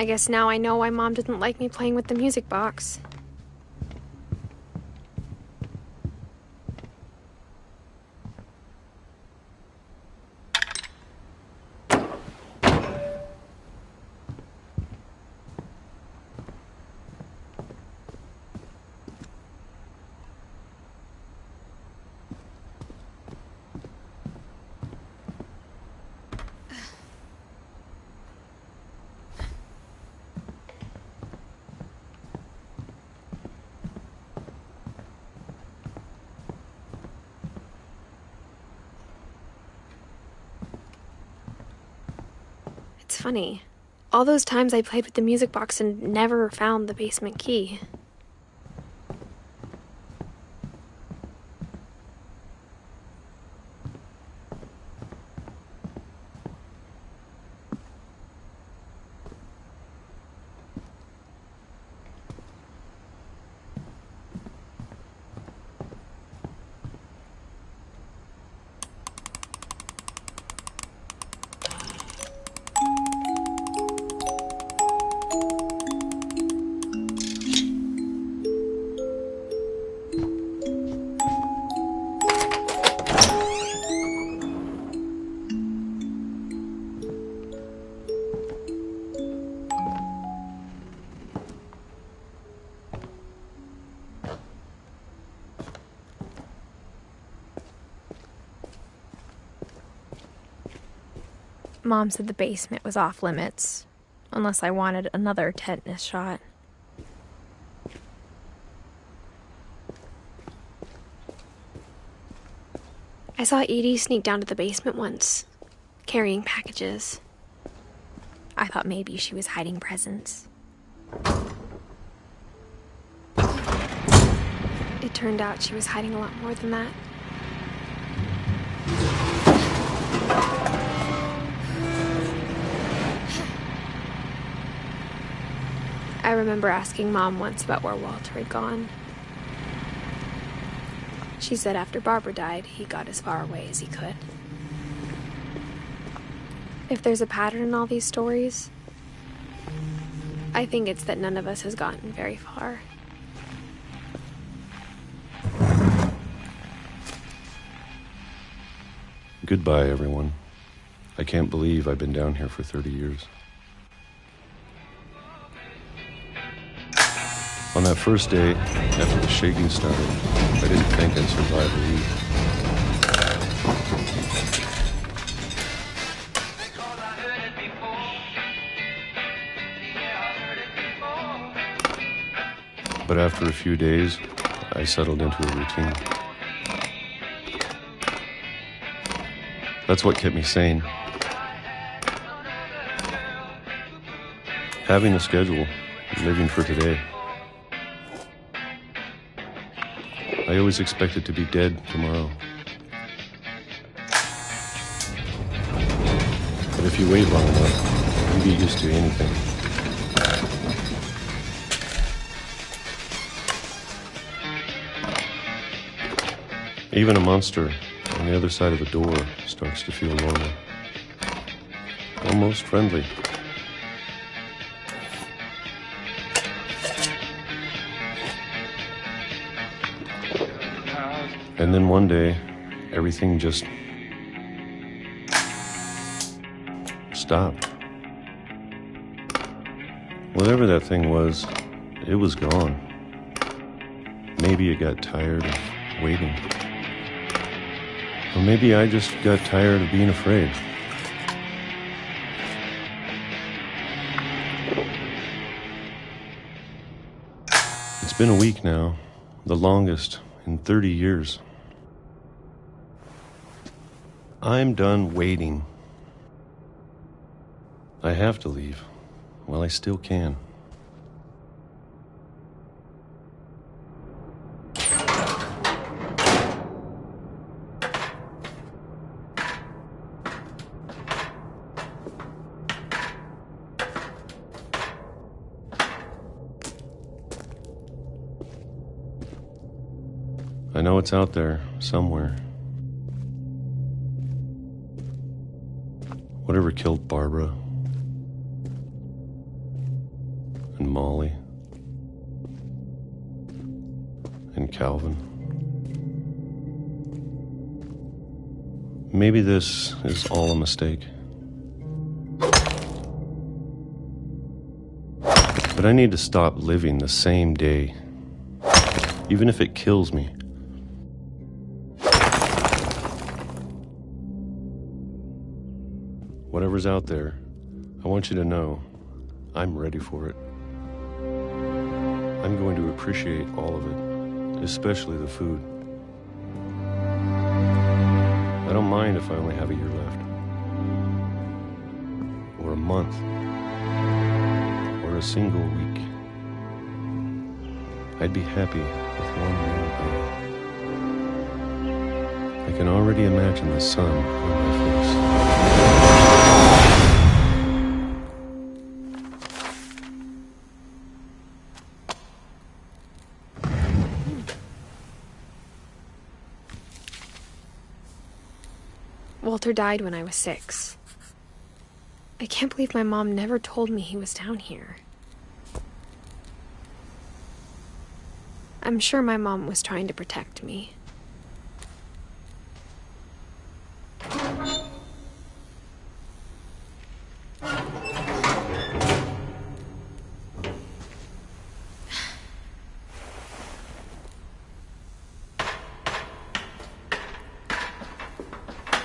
I guess now I know why Mom didn't like me playing with the music box. It's funny. All those times I played with the music box and never found the basement key. Mom said the basement was off limits, unless I wanted another tetanus shot. I saw Edie sneak down to the basement once, carrying packages. I thought maybe she was hiding presents. It turned out she was hiding a lot more than that. I remember asking Mom once about where Walter had gone. She said after Barbara died, he got as far away as he could. If there's a pattern in all these stories, I think it's that none of us has gotten very far. Goodbye, everyone. I can't believe I've been down here for 30 years. On that first day, after the shaking started, I didn't think I'd survive a week. But after a few days, I settled into a routine. That's what kept me sane. Having a schedule, living for today. I always expected to be dead tomorrow. But if you wait long enough, you get used to anything. Even a monster on the other side of the door starts to feel normal. Almost friendly. And then one day, everything just stopped. Whatever that thing was, it was gone. Maybe it got tired of waiting. Or maybe I just got tired of being afraid. It's been a week now, the longest in 30 years. I'm done waiting. I have to leave while I still can. I know it's out there somewhere. Whatever killed Barbara, and Molly and Calvin. Maybe this is all a mistake. But I need to stop living the same day, even if it kills me. Whatever's out there, I want you to know I'm ready for it. I'm going to appreciate all of it, especially the food. I don't mind if I only have a year left, or a month, or a single week. I'd be happy with one more day. I can already imagine the sun on my face. Walter died when I was 6. I can't believe my mom never told me he was down here. I'm sure my mom was trying to protect me.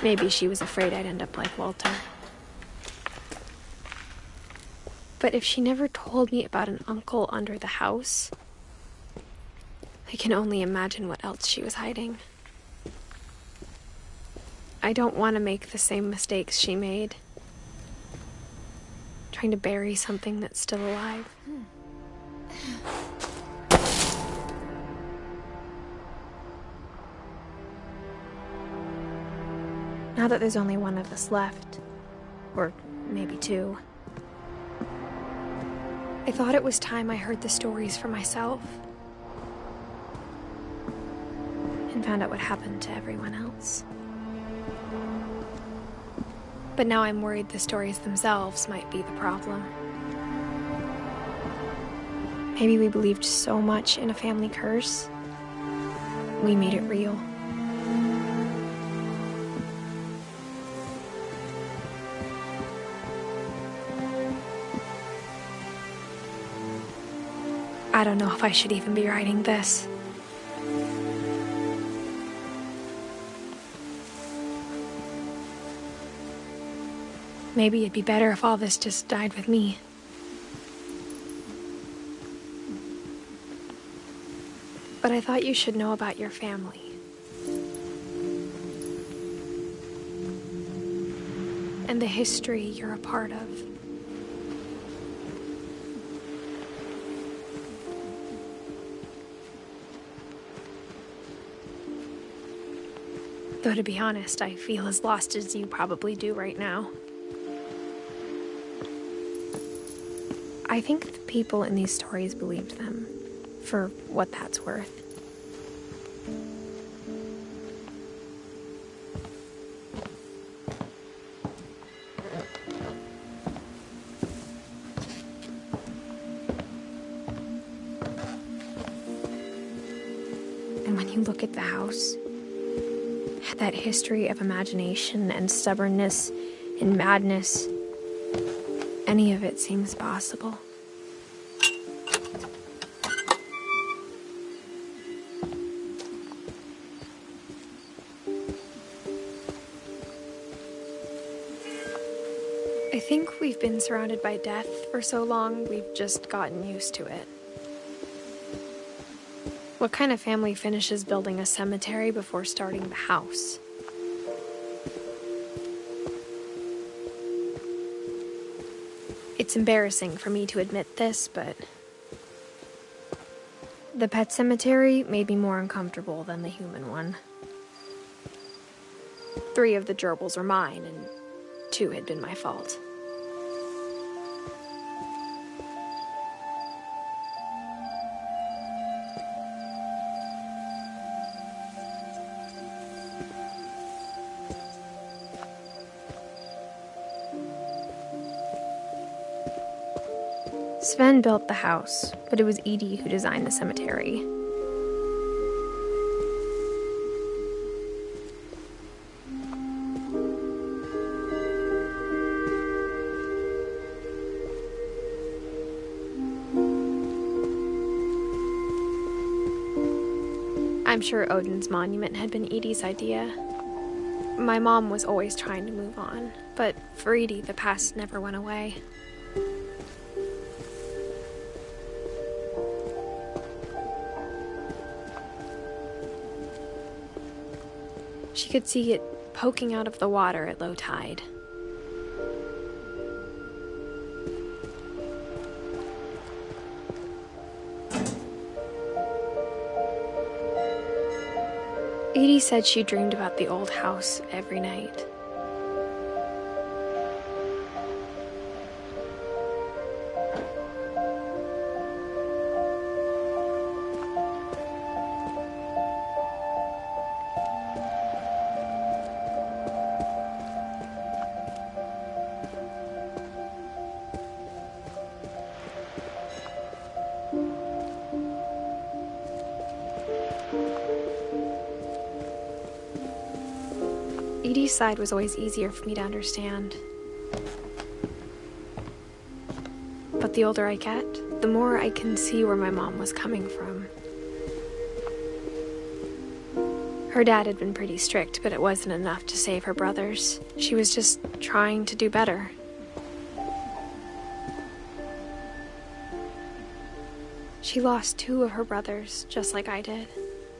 Maybe she was afraid I'd end up like Walter. But if she never told me about an uncle under the house, I can only imagine what else she was hiding. I don't want to make the same mistakes she made. Trying to bury something that's still alive. Now that there's only one of us left, or maybe 2, I thought it was time I heard the stories for myself and found out what happened to everyone else. But now I'm worried the stories themselves might be the problem. Maybe we believed so much in a family curse, we made it real. I don't know if I should even be writing this. Maybe it'd be better if all this just died with me. But I thought you should know about your family. And the history you're a part of. Though to be honest, I feel as lost as you probably do right now. I think the people in these stories believed them, for what that's worth. And when you look at the house, that history of imagination and stubbornness and madness, any of it seems possible. I think we've been surrounded by death for so long, we've just gotten used to it. What kind of family finishes building a cemetery before starting the house? It's embarrassing for me to admit this, but the pet cemetery made me more uncomfortable than the human one. 3 of the gerbils are mine, and 2 had been my fault. Sven built the house, but it was Edie who designed the cemetery. I'm sure Odin's monument had been Edie's idea. My mom was always trying to move on, but for Edie, the past never went away. She could see it poking out of the water at low tide. Edie said she dreamed about the old house every night. Edie's side was always easier for me to understand. But the older I get, the more I can see where my mom was coming from. Her dad had been pretty strict, but it wasn't enough to save her brothers. She was just trying to do better. She lost 2 of her brothers, just like I did.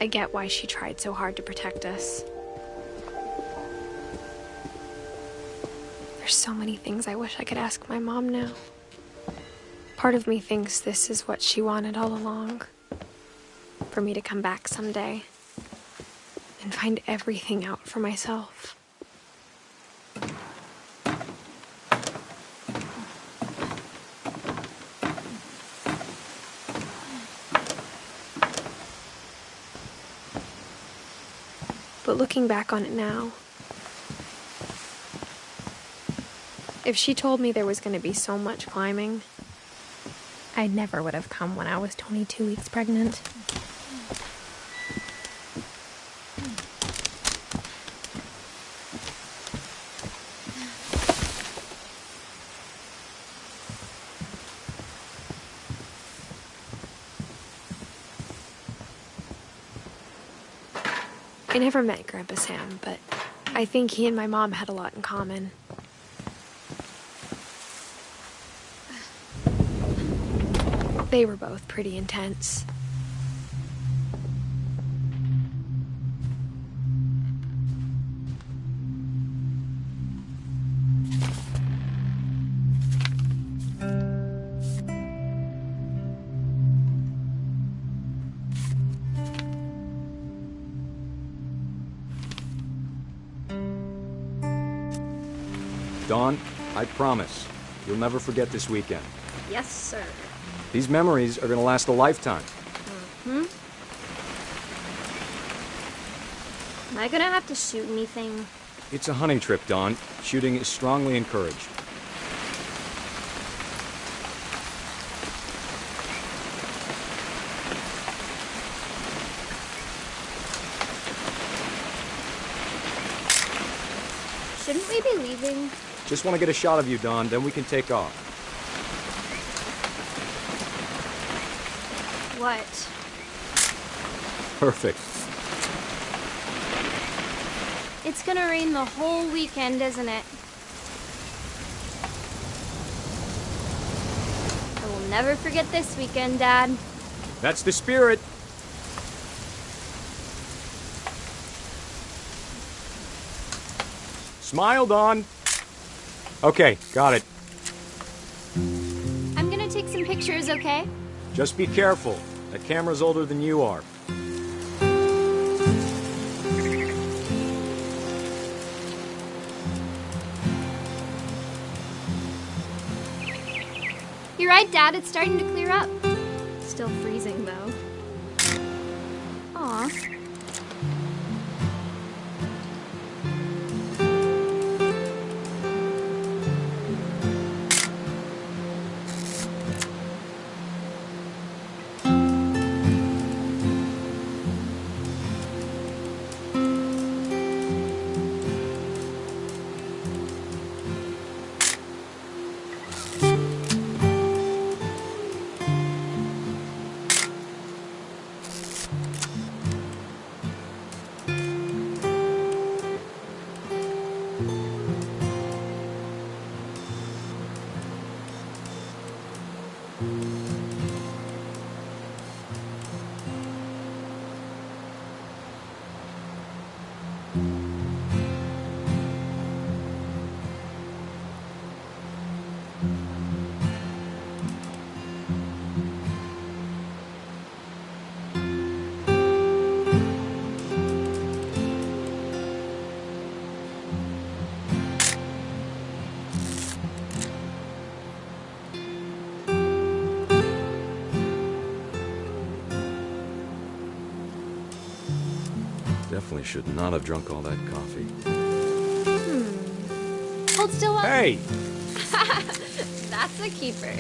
I get why she tried so hard to protect us. There's so many things I wish I could ask my mom now. Part of me thinks this is what she wanted all along. For me to come back someday and find everything out for myself. But looking back on it now, if she told me there was going to be so much climbing, I never would have come when I was 22 weeks pregnant. I never met Grandpa Sam, but I think he and my mom had a lot in common. They were both pretty intense. Dawn, I promise, you'll never forget this weekend. Yes, sir. These memories are gonna last a lifetime. Am I gonna have to shoot anything? It's a hunting trip, Dawn. Shooting is strongly encouraged. Shouldn't we be leaving? Just want to get a shot of you, Dawn, then we can take off. What? Perfect. It's gonna rain the whole weekend, isn't it? I will never forget this weekend, Dad. That's the spirit. Smile, Dawn. Okay, got it. I'm gonna take some pictures, okay? Just be careful. That camera's older than you are. You're right, Dad. It's starting to clear up. Still freezing, though. Aw. Definitely should not have drunk all that coffee. Hold still while... Hey! That's a keeper.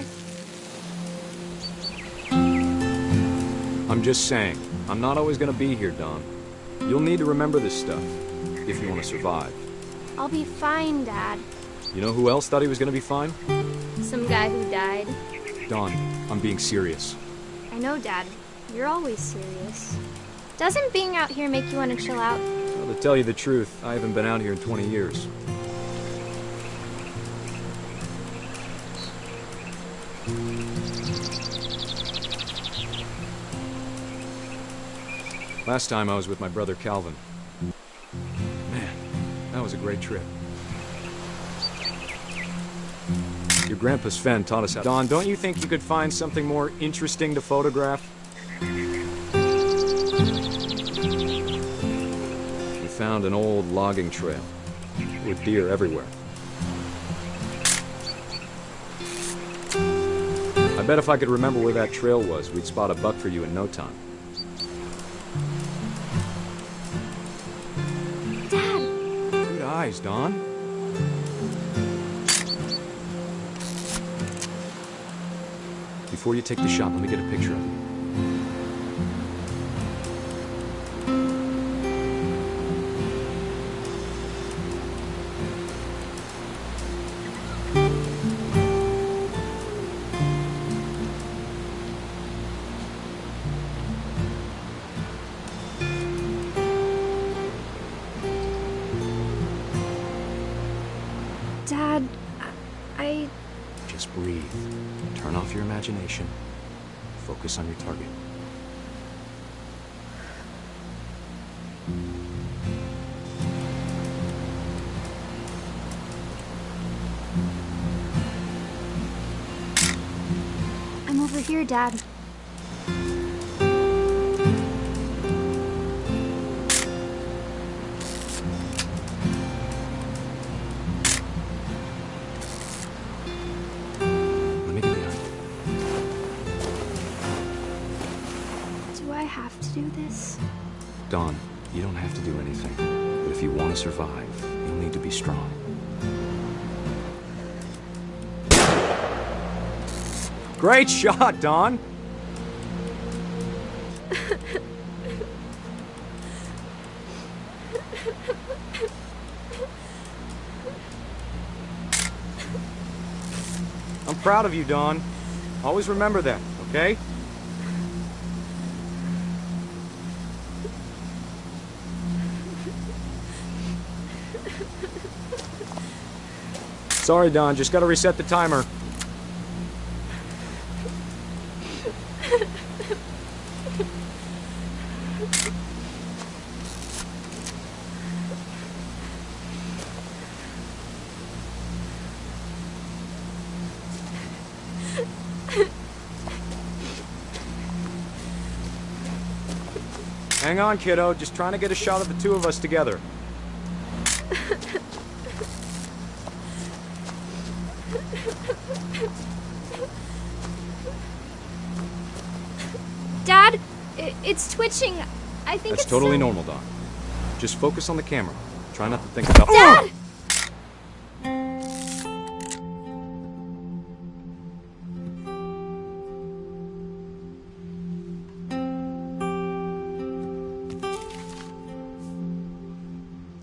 I'm just saying, I'm not always gonna be here, Dawn. You'll need to remember this stuff, if you want to survive. I'll be fine, Dad. You know who else thought he was gonna be fine? Some guy who died. Dawn, I'm being serious. I know, Dad. You're always serious. Doesn't being out here make you want to chill out? Well, to tell you the truth, I haven't been out here in 20 years. Last time I was with my brother Calvin. Man, that was a great trip. Your grandpa Sven taught us how... Dawn, don't you think you could find something more interesting to photograph? We found an old logging trail with deer everywhere. I bet if I could remember where that trail was, we'd spot a buck for you in no time. Dad! Good eyes, Dawn. Before you take the shot, let me get a picture of you. Dad, I... Just breathe. Turn off your imagination. Focus on your target. I'm over here, Dad. Let me get behind you. Do I have to do this? Dawn, you don't have to do anything. But if you want to survive, you'll need to be strong. Great shot, Dawn! I'm proud of you, Dawn. Always remember that, okay? Sorry, Dawn, just gotta reset the timer. Hang on, kiddo. Just trying to get a shot of the two of us together. Dad, it's twitching. I think That's it's totally so... normal, Dawn. Just focus on the camera. Try not to think about... Dad!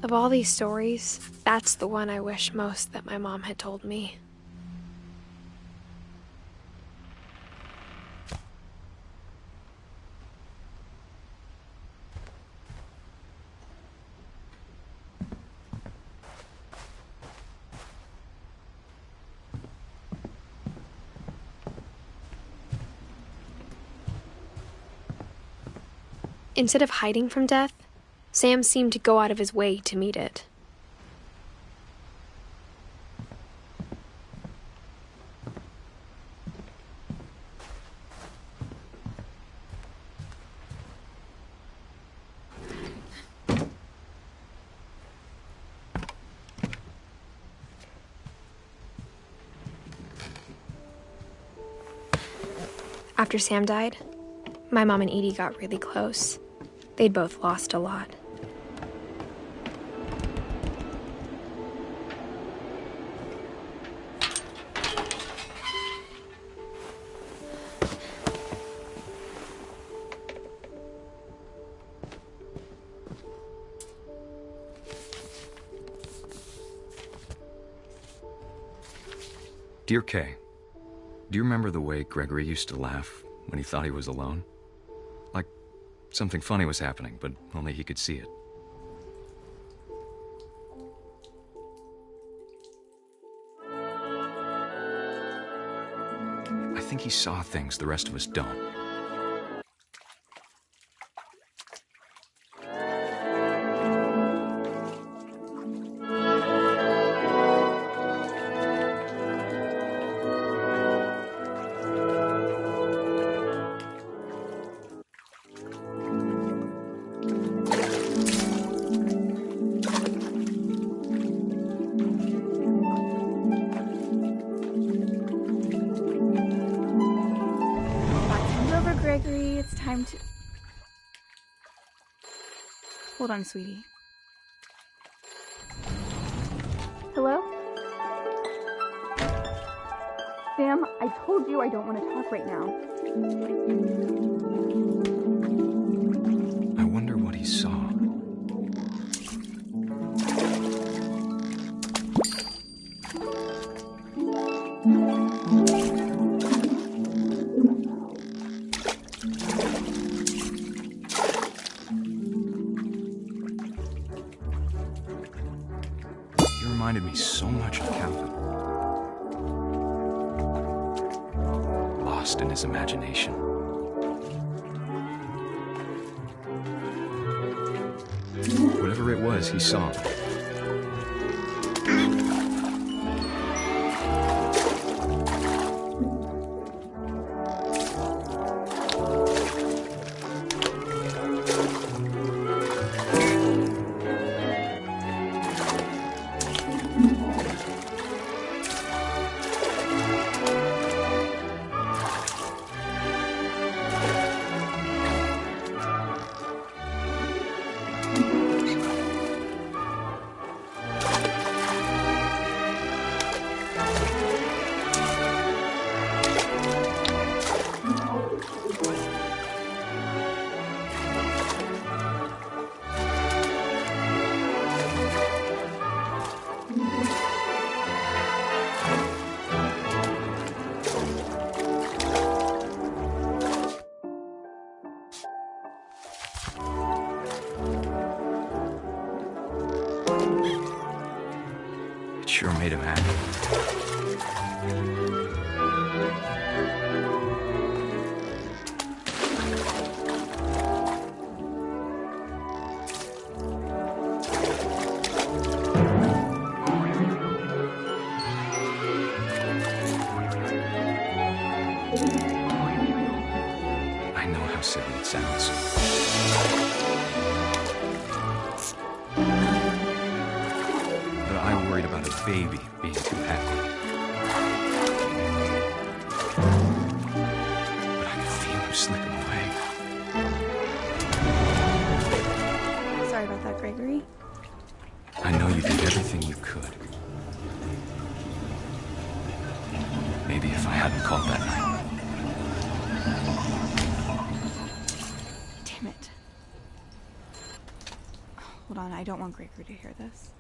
Of all these stories, that's the one I wish most that my mom had told me. Instead of hiding from death, Sam seemed to go out of his way to meet it. After Sam died, my mom and Edie got really close. They'd both lost a lot. Dear Kay, do you remember the way Gregory used to laugh when he thought he was alone? Like something funny was happening, but only he could see it. I think he saw things the rest of us don't. Gregory, it's time to... Hold on, sweetie. Hello? Sam, I told you I don't want to talk right now. I wonder what he saw. Reminded me so much of Calvin. Lost in his imagination. Whatever it was, he saw. It sure made him happy. I know how silly it sounds. But I worried about a baby being too happy. But I could feel him slipping away. Sorry about that, Gregory. I know you did everything you could. Maybe if I hadn't called that night. Damn it. Hold on, I don't want Gregory to hear this.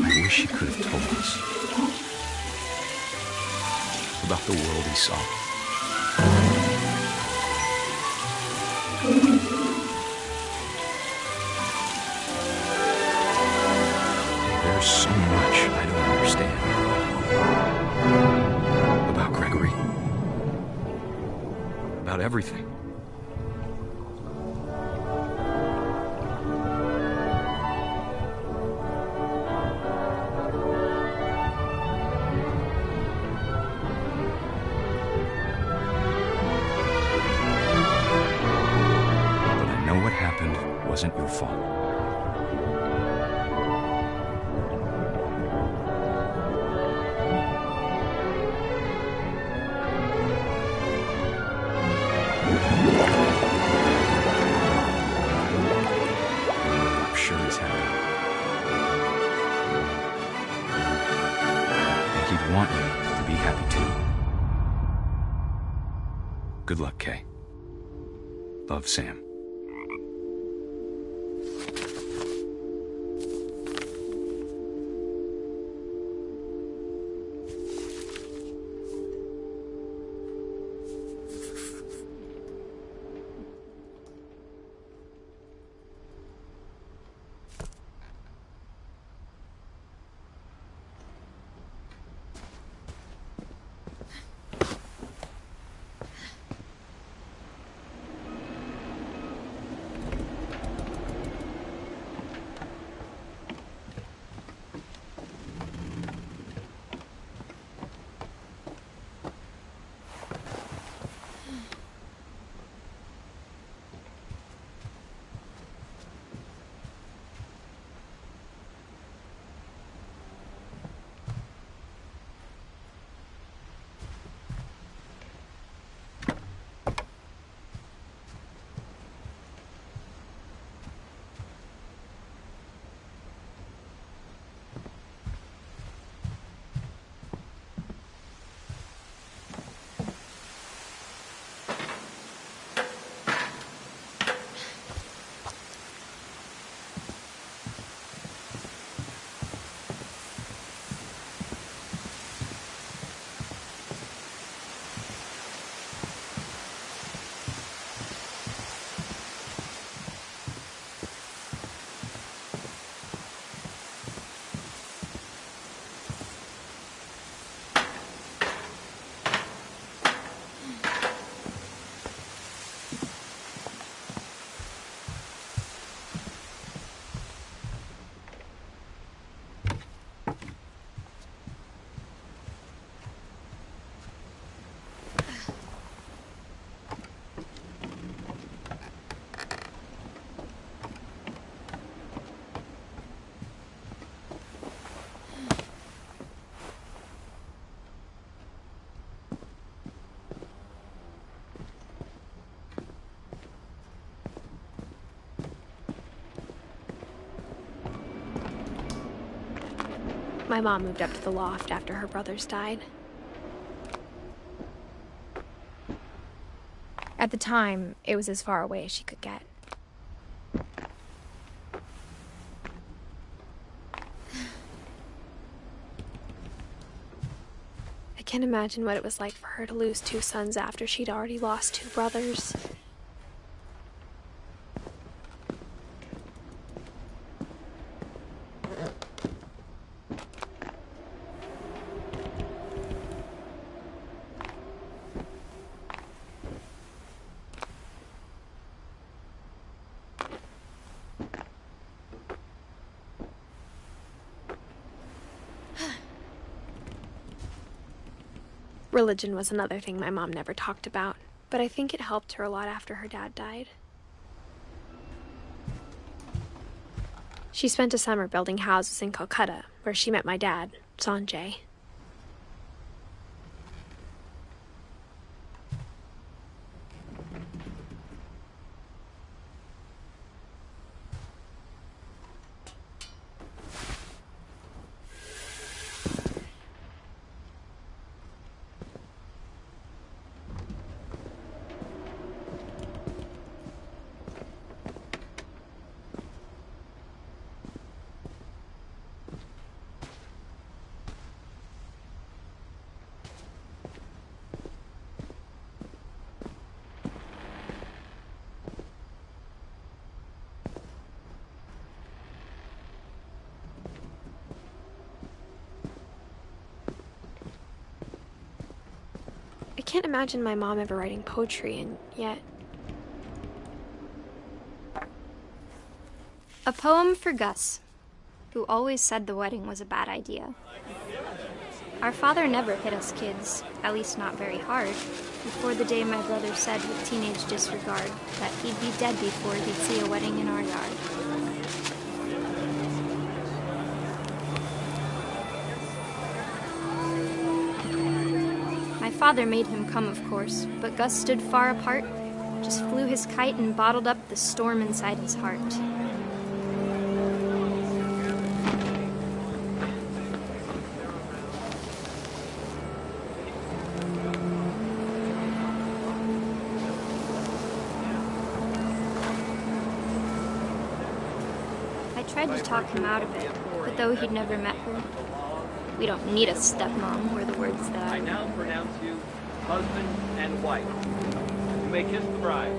I wish he could have told us about the world he saw. so much I don't understand. About Gregory. About everything. But I know what happened wasn't your fault. I'm sure he's happy. And he'd want you to be happy too. Good luck, Kay. Love, Sam. My mom moved up to the loft after her brothers died. At the time, it was as far away as she could get. I can't imagine what it was like for her to lose 2 sons after she'd already lost 2 brothers. Religion was another thing my mom never talked about, but I think it helped her a lot after her dad died. She spent a summer building houses in Calcutta, where she met my dad, Sanjay. can't imagine my mom ever writing poetry, and yet... A poem for Gus, who always said the wedding was a bad idea. Our father never hit us kids, at least not very hard, before the day my brother said with teenage disregard that he'd be dead before he'd see a wedding in our yard. My father made him come, of course, but Gus stood far apart, just flew his kite and bottled up the storm inside his heart. I tried to talk him out of it, but though he'd never met her, "We don't need a stepmom," were the words that I now pronounce you husband and wife. You may kiss the bride.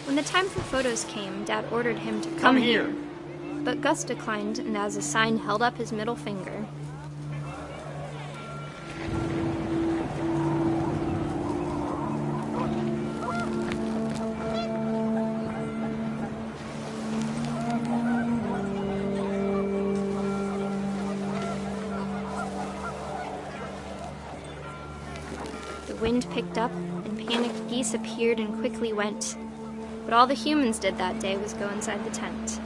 When the time for photos came, Dad ordered him to come here. But Gus declined, and as a sign held up his middle finger. The wind picked up, and panicked geese appeared and quickly went. But all the humans did that day was go inside the tent.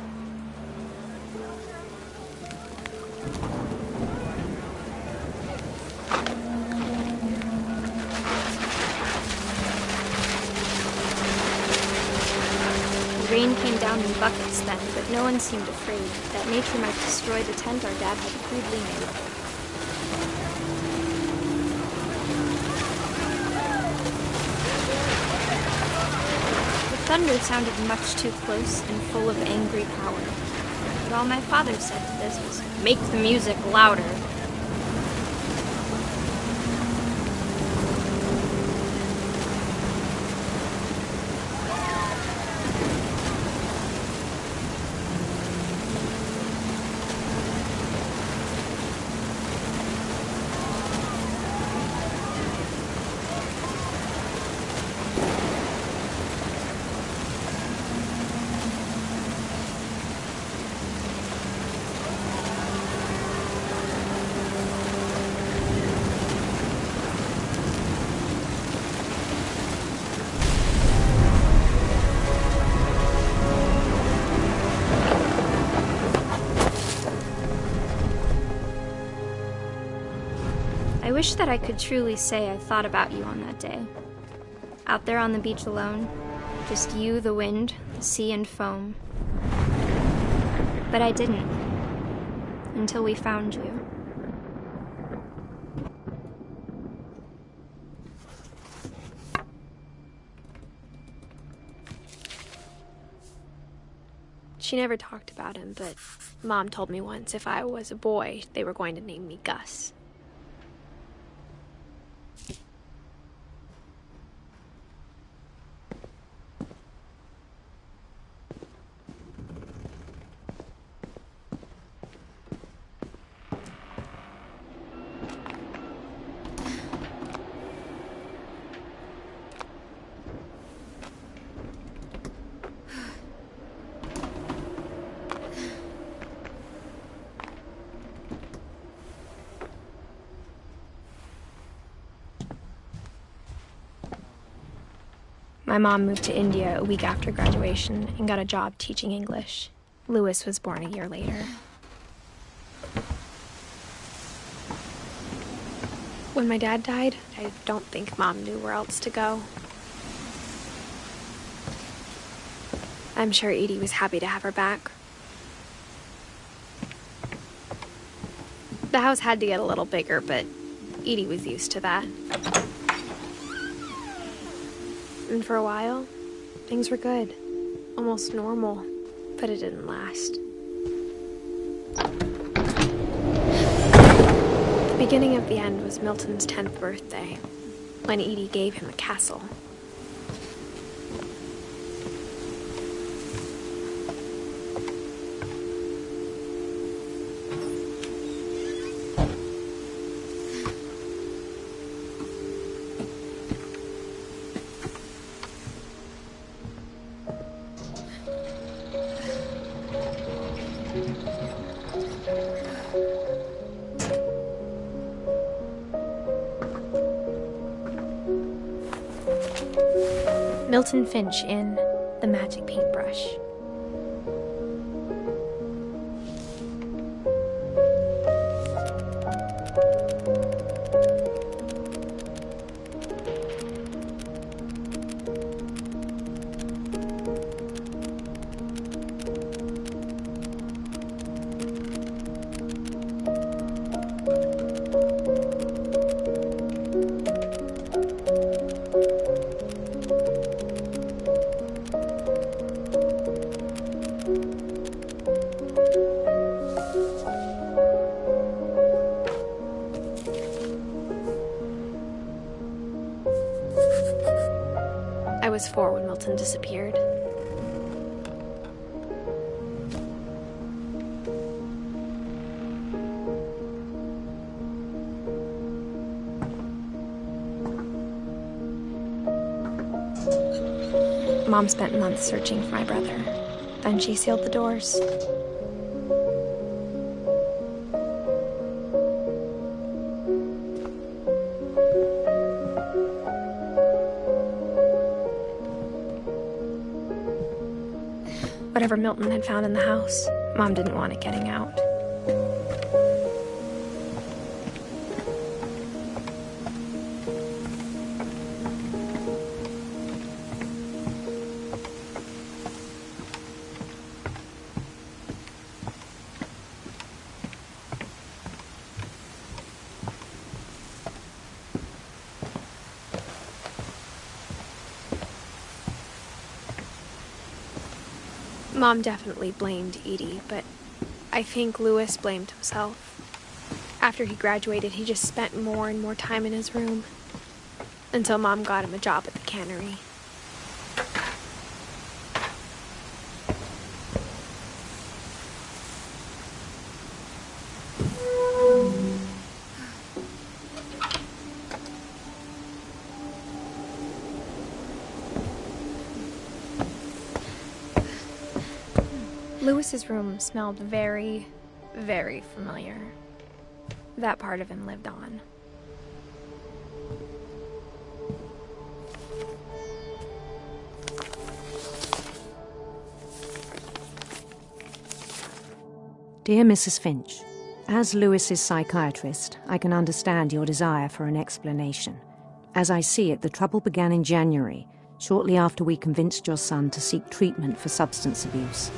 The rain came down in buckets then, but no one seemed afraid that nature might destroy the tent our dad had crudely made. Thunder sounded much too close and full of angry power. But all my father said to this was, "Make the music louder." I wish that I could truly say I thought about you on that day. Out there on the beach alone, just you, the wind, the sea, and foam. But I didn't, until we found you. She never talked about him, but Mom told me once if I was a boy, they were going to name me Gus. My mom moved to India a week after graduation and got a job teaching English. Louis was born a year later. When my dad died, I don't think Mom knew where else to go. I'm sure Edie was happy to have her back. The house had to get a little bigger, but Edie was used to that. And for a while, things were good. Almost normal, but it didn't last. The beginning of the end was Milton's 10th birthday, when Edie gave him a castle. Milton Finch in The Magic Paintbrush. I was 4 when Milton disappeared. Mom spent months searching for my brother. Then she sealed the doors. Whatever Milton had found in the house, Mom didn't want it getting out. Mom definitely blamed Edie, but I think Louis blamed himself. After he graduated, he just spent more and more time in his room, until Mom got him a job at the cannery. Louis's room smelled very, very familiar. That part of him lived on. Dear Mrs. Finch, as Louis's psychiatrist, I can understand your desire for an explanation. As I see it, the trouble began in January, shortly after we convinced your son to seek treatment for substance abuse.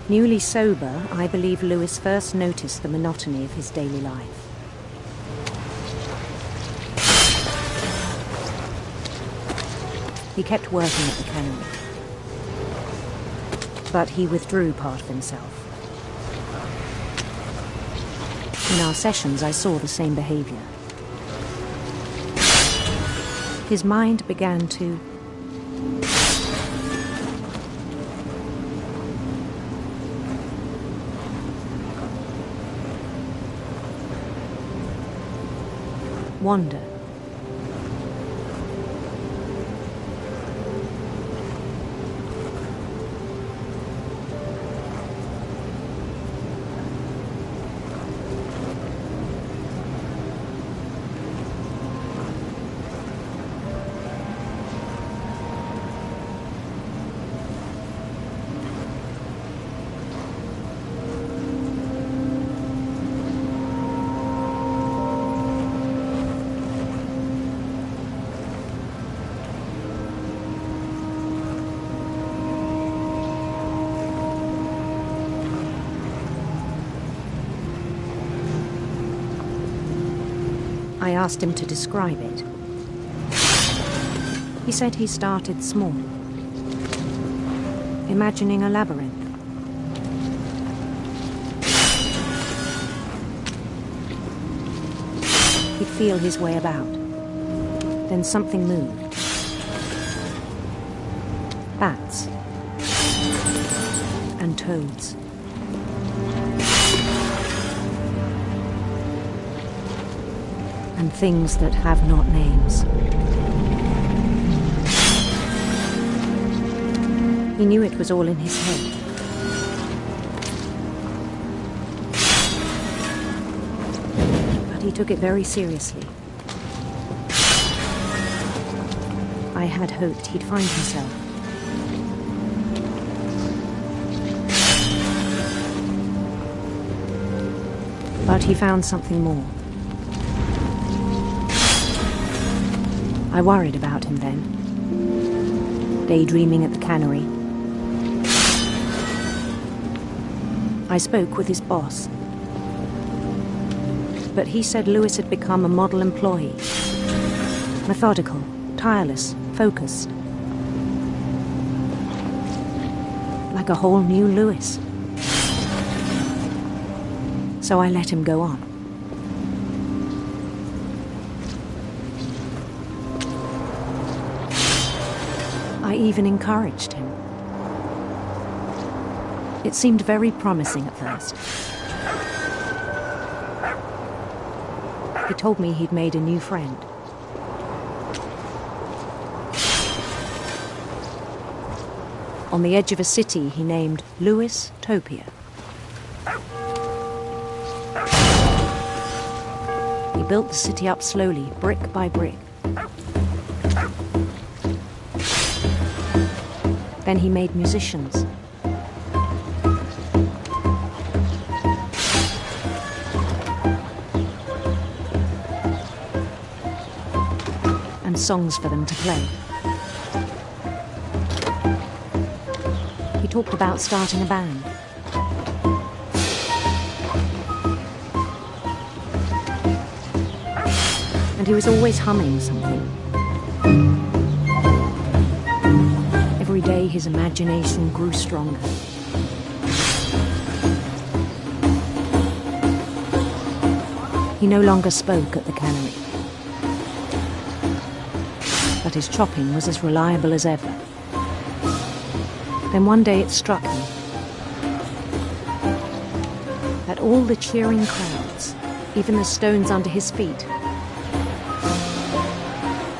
Newly sober, I believe Louis first noticed the monotony of his daily life. He kept working at the cannery, but he withdrew part of himself. In our sessions, I saw the same behavior. His mind began to wander. I asked him to describe it. He said he started small, imagining a labyrinth. He'd feel his way about. Then something moved. Bats. And toads. And things that have not names. He knew it was all in his head. But he took it very seriously. I had hoped he'd find himself. But he found something more. I worried about him then, daydreaming at the cannery. I spoke with his boss, but he said Lewis had become a model employee, methodical, tireless, focused, like a whole new Lewis. So I let him go on. I even encouraged him. It seemed very promising at first. He told me he'd made a new friend. On the edge of a city he named Lewis Topia. He built the city up slowly, brick by brick. Then he made musicians. And songs for them to play. He talked about starting a band. And he was always humming something. Every day his imagination grew stronger. He no longer spoke at the cannery. But his chopping was as reliable as ever. Then one day it struck me that all the cheering crowds, even the stones under his feet,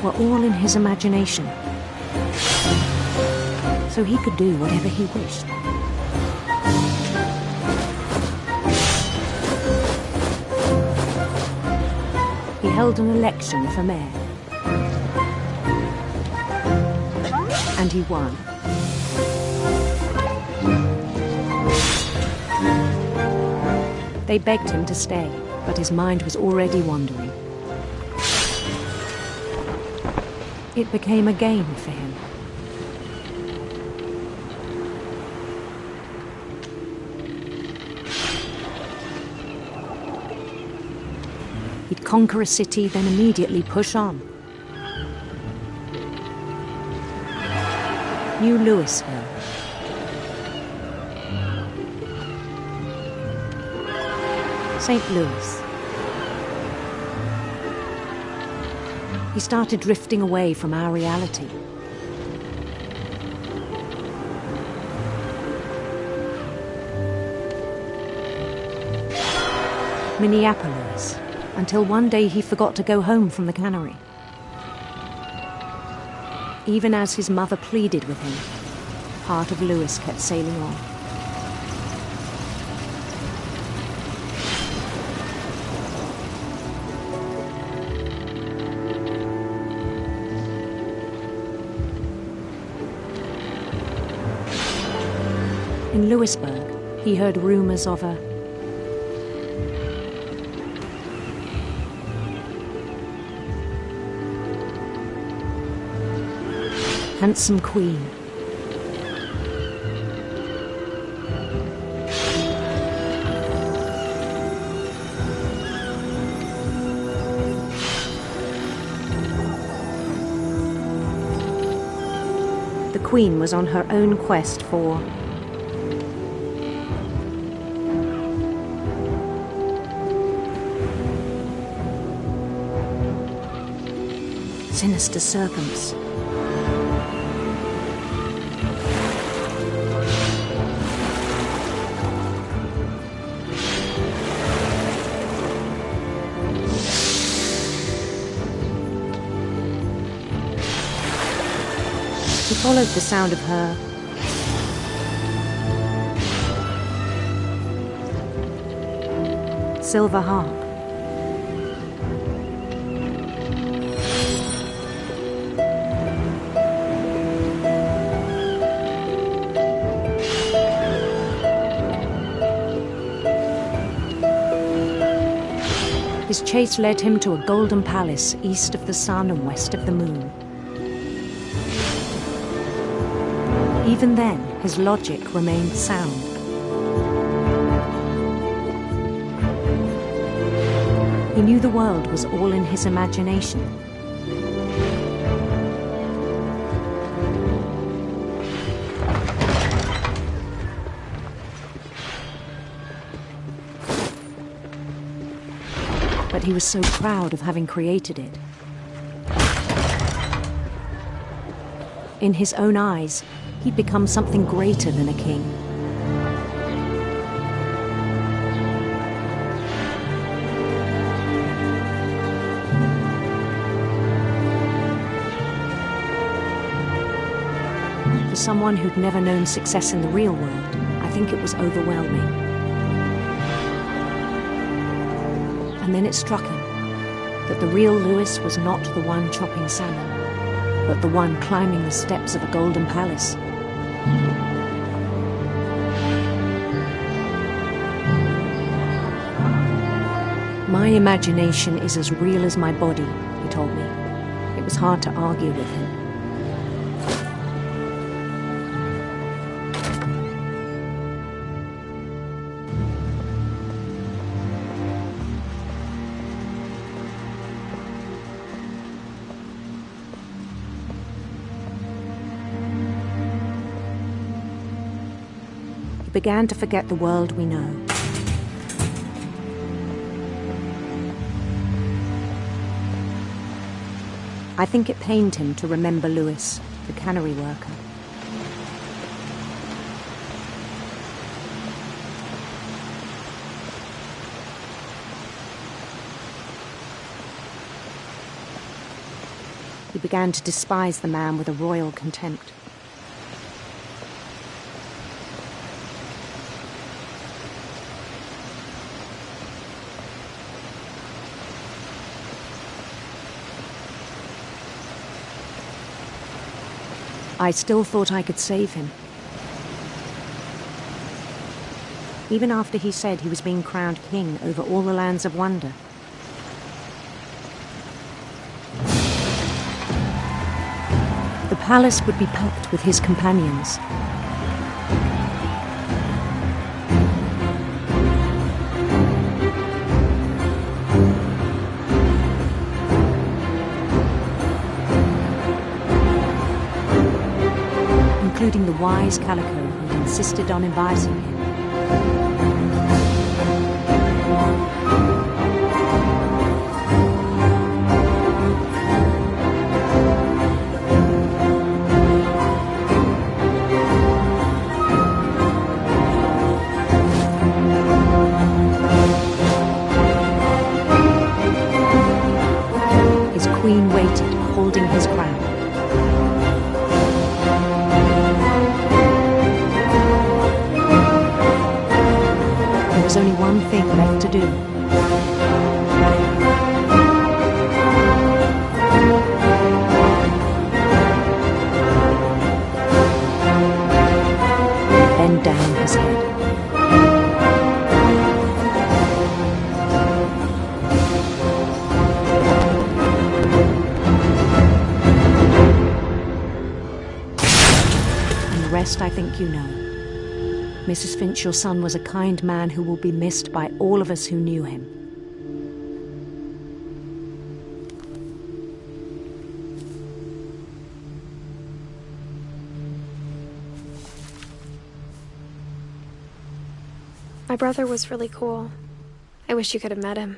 were all in his imagination. So he could do whatever he wished. He held an election for mayor. And he won. They begged him to stay, but his mind was already wandering. It became a game for him. He'd conquer a city, then immediately push on. New Louisville. St. Louis. He started drifting away from our reality. Minneapolis, until one day he forgot to go home from the cannery. Even as his mother pleaded with him, part of Lewis kept sailing on. In Lewisburg, he heard rumors of a handsome queen. The Queen was on her own quest for sinister serpents. He followed the sound of her silver harp. His chase led him to a golden palace east of the sun and west of the moon. Even then, his logic remained sound. He knew the world was all in his imagination. But he was so proud of having created it. In his own eyes, he'd become something greater than a king. For someone who'd never known success in the real world, I think it was overwhelming. And then it struck him that the real Lewis was not the one chopping salmon, but the one climbing the steps of a golden palace. My imagination is as real as my body, he told me. It was hard to argue with him. He began to forget the world we know. I think it pained him to remember Lewis, the cannery worker. He began to despise the man with a royal contempt. I still thought I could save him. Even after he said he was being crowned king over all the lands of wonder. The palace would be packed with his companions. Including the wise Calico who'd insisted on inviting him. His queen waited, holding his crown. There was only one thing left to do. Bend down his head. And the rest I think you know. Mrs. Finch, your son was a kind man who will be missed by all of us who knew him. My brother was really cool. I wish you could have met him.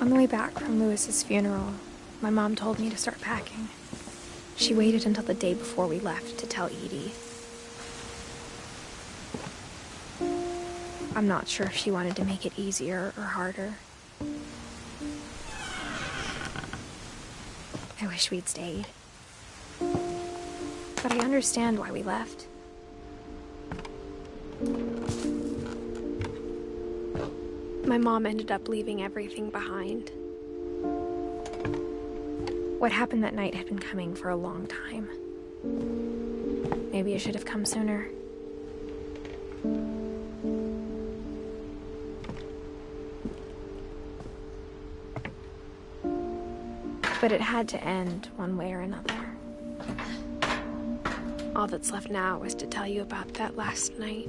On the way back from Lewis's funeral, my mom told me to start packing. She waited until the day before we left to tell Edie. I'm not sure if she wanted to make it easier or harder. I wish we'd stayed. But I understand why we left. My mom ended up leaving everything behind. What happened that night had been coming for a long time. Maybe it should have come sooner. But it had to end one way or another. All that's left now is to tell you about that last night.